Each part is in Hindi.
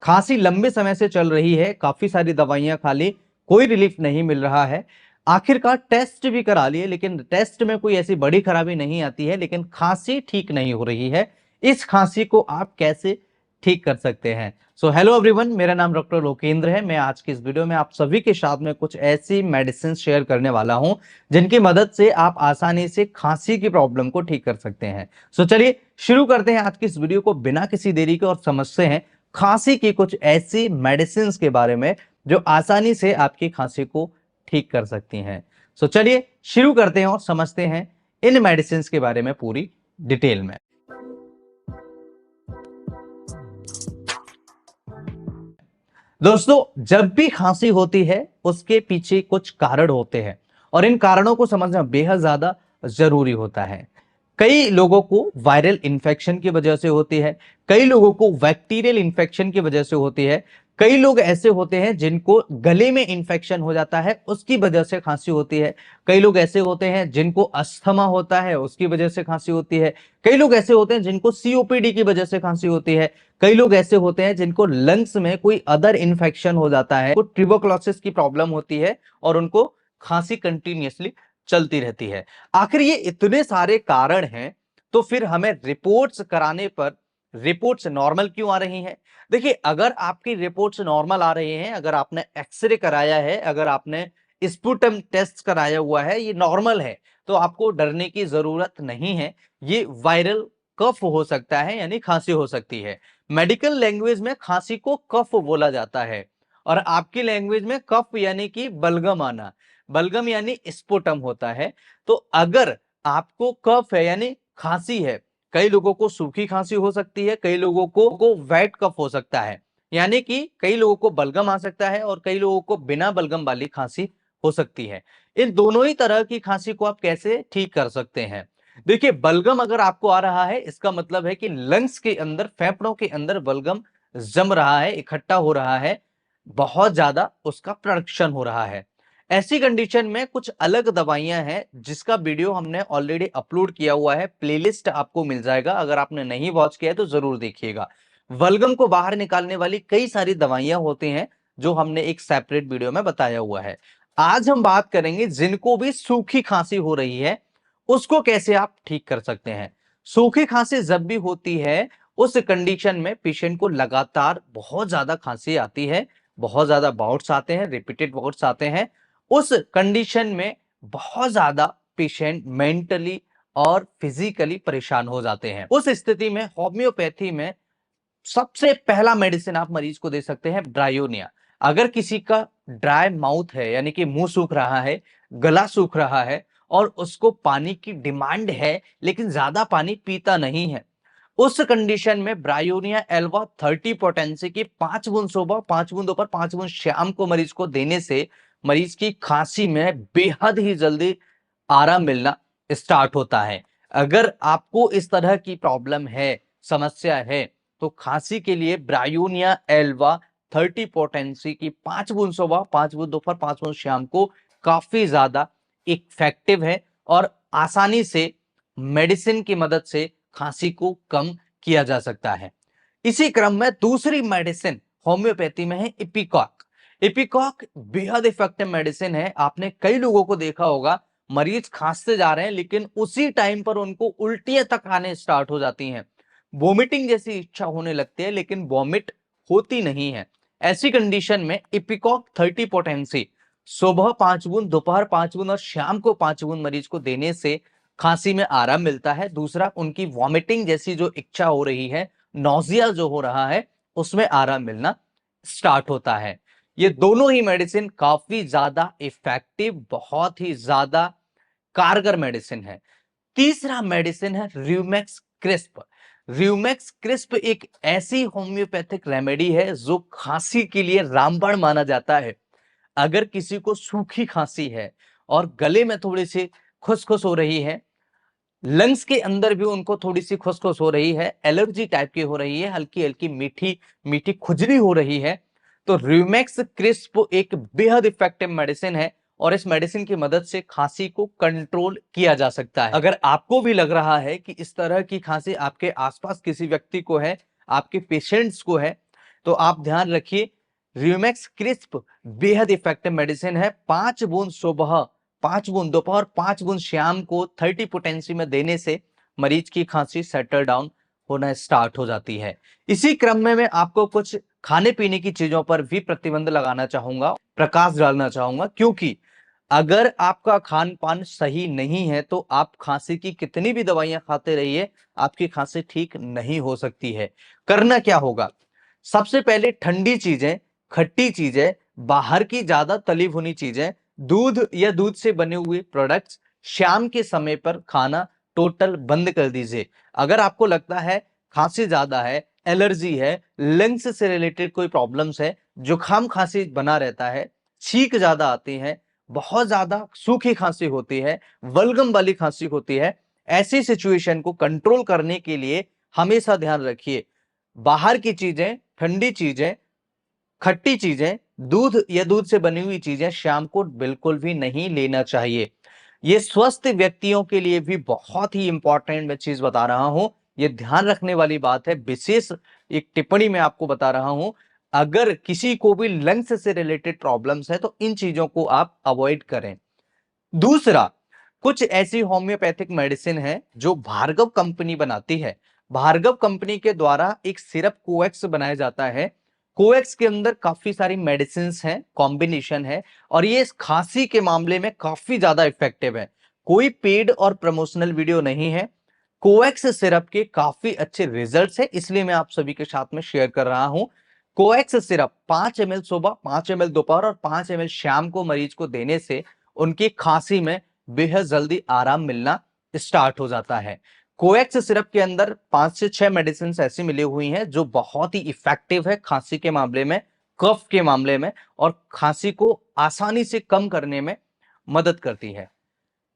खांसी लंबे समय से चल रही है, काफी सारी दवाइयां खा ली, कोई रिलीफ नहीं मिल रहा है। आखिरकार टेस्ट भी करा लिए, लेकिन टेस्ट में कोई ऐसी बड़ी खराबी नहीं आती है, लेकिन खांसी ठीक नहीं हो रही है। इस खांसी को आप कैसे ठीक कर सकते हैं? सो हेलो एवरीवन, मेरा नाम डॉक्टर लोकेंद्र है। मैं आज की इस वीडियो में आप सभी के साथ में कुछ ऐसी मेडिसिन शेयर करने वाला हूं जिनकी मदद से आप आसानी से खांसी की प्रॉब्लम को ठीक कर सकते हैं। सो चलिए शुरू करते हैं आज की इस वीडियो को बिना किसी देरी के, और समझते हैं खांसी की कुछ ऐसी मेडिसिन के बारे में जो आसानी से आपकी खांसी को ठीक कर सकती हैं। सो चलिए शुरू करते हैं और समझते हैं इन मेडिसिन के बारे में पूरी डिटेल में। दोस्तों, जब भी खांसी होती है उसके पीछे कुछ कारण होते हैं, और इन कारणों को समझना बेहद ज्यादा जरूरी होता है। कई लोगों को वायरल इन्फेक्शन की वजह से होती है, कई लोगों को बैक्टीरियल इन्फेक्शन की वजह से होती है, कई लोग ऐसे होते हैं जिनको गले में इन्फेक्शन हो जाता है, उसकी वजह से खांसी होती है। कई लोग ऐसे होते हैं जिनको अस्थमा होता है, उसकी वजह से खांसी होती है। कई लोग ऐसे होते हैं जिनको सीओपीडी की वजह से खांसी होती है। कई लोग ऐसे होते हैं जिनको लंग्स में कोई अदर इन्फेक्शन हो जाता है, ट्यूबरकुलोसिस की प्रॉब्लम होती है, और उनको खांसी कंटिन्यूअसली चलती रहती है। आखिर ये इतने सारे कारण हैं, तो फिर हमें रिपोर्ट्स कराने पर रिपोर्ट्स नॉर्मल क्यों आ रही हैं? देखिए, अगर आपकी रिपोर्ट्स नॉर्मल आ रही हैं, अगर आपने एक्सरे कराया है, अगर आपने स्पुटम टेस्ट कराया हुआ है, ये नॉर्मल है, तो आपको डरने की जरूरत नहीं है। ये वायरल कफ हो सकता है, यानी खांसी हो सकती है। मेडिकल लैंग्वेज में खांसी को कफ बोला जाता है, और आपकी लैंग्वेज में कफ यानी कि बलगम आना, बलगम यानी स्पुटम होता है। तो अगर आपको कफ है यानी खांसी है, कई लोगों को सूखी खांसी हो सकती है, कई लोगों को वेट कफ हो सकता है, यानी कि कई लोगों को बलगम आ सकता है और कई लोगों को बिना बलगम वाली खांसी हो सकती है। इन दोनों ही तरह की खांसी को आप कैसे ठीक कर सकते हैं? देखिए, बलगम अगर आपको आ रहा है, इसका मतलब है कि लंग्स के अंदर, फेफड़ों के अंदर बलगम जम रहा है, इकट्ठा हो रहा है, बहुत ज्यादा उसका प्रोडक्शन हो रहा है। ऐसी कंडीशन में कुछ अलग दवाइयां हैं जिसका वीडियो हमने ऑलरेडी अपलोड किया हुआ है, प्लेलिस्ट आपको मिल जाएगा, अगर आपने नहीं वॉच किया है तो जरूर देखिएगा। बलगम को बाहर निकालने वाली कई सारी दवाइयां होती हैं जो हमने एक सेपरेट वीडियो में बताया हुआ है। आज हम बात करेंगे जिनको भी सूखी खांसी हो रही है, उसको कैसे आप ठीक कर सकते हैं। सूखी खांसी जब भी होती है, उस कंडीशन में पेशेंट को लगातार बहुत ज्यादा खांसी आती है, बहुत ज्यादा बाउट्स आते हैं, रिपीटेड बाउट्स आते हैं। उस कंडीशन में बहुत ज्यादा पेशेंट मेंटली और फिजिकली परेशान हो जाते हैं। उस स्थिति में होम्योपैथी में सबसे पहला मेडिसिन आप मरीज को दे सकते हैं ब्रायोनिया। अगर किसी का ड्राई माउथ है, यानी कि मुंह सूख रहा है, गला सूख रहा है, और उसको पानी की डिमांड है लेकिन ज्यादा पानी पीता नहीं है, उस कंडीशन में ब्रायोनिया एल्वा 30 पोटेंसी की 5 बूंद सुबह, 5 बूंद दोपहर, 5 बूंद शाम को मरीज को देने से मरीज की खांसी में बेहद ही जल्दी आराम मिलना स्टार्ट होता है। अगर आपको इस तरह की प्रॉब्लम है, समस्या है, तो खांसी के लिए ब्रायोनिया एल्वा 30 पोटेंसी की 5 बूंद सुबह, 5 बूंद दोपहर, 5 बूंद शाम को काफी ज्यादा इफेक्टिव है, और आसानी से मेडिसिन की मदद से खांसी को कम किया जा सकता है। इसी क्रम में दूसरी मेडिसिन होम्योपैथी में है इपिकॉक। इपिकॉक बेहद इफेक्टिव मेडिसिन है। आपने कई लोगों को देखा होगा, मरीज खांसते जा रहे हैं लेकिन उसी टाइम पर उनको उल्टियां तक आने स्टार्ट हो जाती हैं, वोमिटिंग जैसी इच्छा होने लगती है, लेकिन वॉमिट होती नहीं है। ऐसी कंडीशन में इपिकॉक 30 पोटेंसी सुबह 5 बूंद, दोपहर 5 बूंद और शाम को 5 बूंद मरीज को देने से खांसी में आराम मिलता है। दूसरा, उनकी वॉमिटिंग जैसी जो इच्छा हो रही है, नौजिया जो हो रहा है, उसमें आराम मिलना स्टार्ट होता है। ये दोनों ही मेडिसिन काफी ज्यादा इफेक्टिव, बहुत ही ज्यादा कारगर मेडिसिन है। तीसरा मेडिसिन है र्यूमेक्स क्रिस्प। र्यूमेक्स क्रिस्प एक ऐसी होम्योपैथिक रेमेडी है जो खांसी के लिए रामबाण माना जाता है। अगर किसी को सूखी खांसी है और गले में थोड़ी सी खुसखुस हो रही है, लंग्स के अंदर भी उनको थोड़ी सी खुसखुस हो रही है, एलर्जी टाइप की हो रही है, हल्की हल्की मीठी मीठी खुजली हो रही है, तो र्यूमेक्स क्रिस्प एक बेहद इफेक्टिव मेडिसिन है, और इस मेडिसिन की मदद से खांसी को कंट्रोल किया जा सकता है। अगर आपको भी लग रहा है कि इस तरह की खांसी आपके आसपास किसी व्यक्ति को है, आपके पेशेंट्स को है, तो आप ध्यान रखिए, रियोमैक्स क्रिस्प बेहद इफेक्टिव मेडिसिन है। 5 बूंद सुबह, 5 बूंद दोपहर, 5 बूंद शाम को 30 पोटेंसी में देने से मरीज की खांसी सेटल डाउन होना स्टार्ट हो जाती है। इसी क्रम में मैं आपको कुछ खाने पीने की चीजों पर भी प्रतिबंध लगाना चाहूंगा, प्रकाश डालना चाहूंगा, क्योंकि अगर आपका खान पान सही नहीं है तो आप खांसी की कितनी भी दवाइयां खाते रहिए, आपकी खांसी ठीक नहीं हो सकती है। करना क्या होगा? सबसे पहले ठंडी चीजें, खट्टी चीजें, बाहर की ज्यादा तली भुनी चीजें, दूध या दूध से बने हुए प्रोडक्ट्स शाम के समय पर खाना टोटल बंद कर दीजिए। अगर आपको लगता है खांसी ज्यादा है, एलर्जी है, लंग्स से रिलेटेड कोई प्रॉब्लम्स है, जुकाम खांसी बना रहता है, छींक ज्यादा आती है, बहुत ज्यादा सूखी खांसी होती है, बलगम वाली खांसी होती है, ऐसी सिचुएशन को कंट्रोल करने के लिए हमेशा ध्यान रखिए, बाहर की चीजें, ठंडी चीजें, खट्टी चीजें, दूध या दूध से बनी हुई चीजें शाम को बिल्कुल भी नहीं लेना चाहिए। ये स्वस्थ व्यक्तियों के लिए भी बहुत ही इंपॉर्टेंट मैं चीज बता रहा हूं, ये ध्यान रखने वाली बात है। विशेष एक टिप्पणी में आपको बता रहा हूं, अगर किसी को भी लंग्स से रिलेटेड प्रॉब्लम्स है तो इन चीजों को आप अवॉइड करें। दूसरा, कुछ ऐसी होम्योपैथिक मेडिसिन है जो भार्गव कंपनी बनाती है। भार्गव कंपनी के द्वारा एक सिरप कोएक्स बनाया जाता है। कोएक्स के अंदर काफी सारी मेडिसिन हैं, कॉम्बिनेशन है, और ये इस खांसी के मामले में काफी ज्यादा इफेक्टिव है। कोई पेड और प्रमोशनल वीडियो नहीं है। कोएक्स सिरप के काफी अच्छे रिजल्ट्स है, इसलिए मैं आप सभी के साथ में शेयर कर रहा हूं। कोएक्स सिरप 5 ml सुबह, 5 ml दोपहर और 5 ml शाम को मरीज को देने से उनकी खांसी में बेहद जल्दी आराम मिलना स्टार्ट हो जाता है। कोएक्स सिरप के अंदर 5 से 6 मेडिसिन ऐसी मिली हुई हैं जो बहुत ही इफेक्टिव है खांसी के मामले में, कफ के मामले में, और खांसी को आसानी से कम करने में मदद करती है।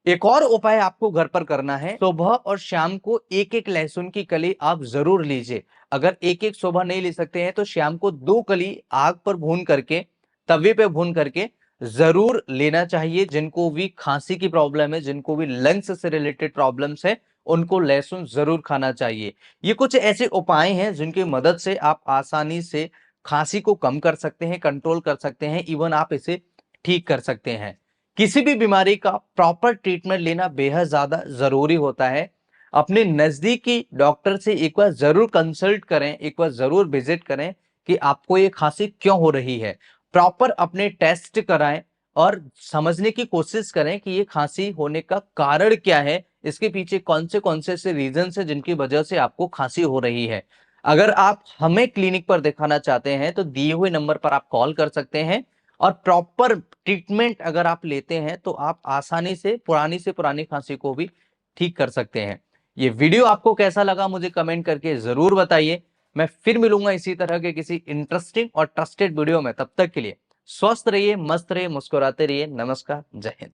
एक और उपाय आपको घर पर करना है, सुबह और शाम को एक एक लहसुन की कली आप जरूर लीजिए। अगर एक एक सुबह नहीं ले सकते हैं तो शाम को 2 कली आग पर भून करके, तवे पे भून करके जरूर लेना चाहिए। जिनको भी खांसी की प्रॉब्लम है, जिनको भी लंग्स से रिलेटेड प्रॉब्लम्स है, उनको लहसुन जरूर खाना चाहिए। ये कुछ ऐसे उपाय हैं जिनकी मदद से आप आसानी से खांसी को कम कर सकते हैं, कंट्रोल कर सकते हैं, इवन आप इसे ठीक कर सकते हैं। किसी भी बीमारी का प्रॉपर ट्रीटमेंट लेना बेहद ज्यादा जरूरी होता है। अपने नजदीकी डॉक्टर से एक बार जरूर कंसल्ट करें, एक बार जरूर विजिट करें कि आपको ये खांसी क्यों हो रही है। प्रॉपर अपने टेस्ट कराएं और समझने की कोशिश करें कि ये खांसी होने का कारण क्या है, इसके पीछे कौन से ऐसे रीजन है जिनकी वजह से आपको खांसी हो रही है। अगर आप हमें क्लिनिक पर दिखाना चाहते हैं तो दिए हुए नंबर पर आप कॉल कर सकते हैं, और प्रॉपर ट्रीटमेंट अगर आप लेते हैं तो आप आसानी से पुरानी खांसी को भी ठीक कर सकते हैं। ये वीडियो आपको कैसा लगा मुझे कमेंट करके जरूर बताइए। मैं फिर मिलूंगा इसी तरह के किसी इंटरेस्टिंग और ट्रस्टेड वीडियो में। तब तक के लिए स्वस्थ रहिए, मस्त रहिए, मुस्कुराते रहिए। नमस्कार, जय हिंद।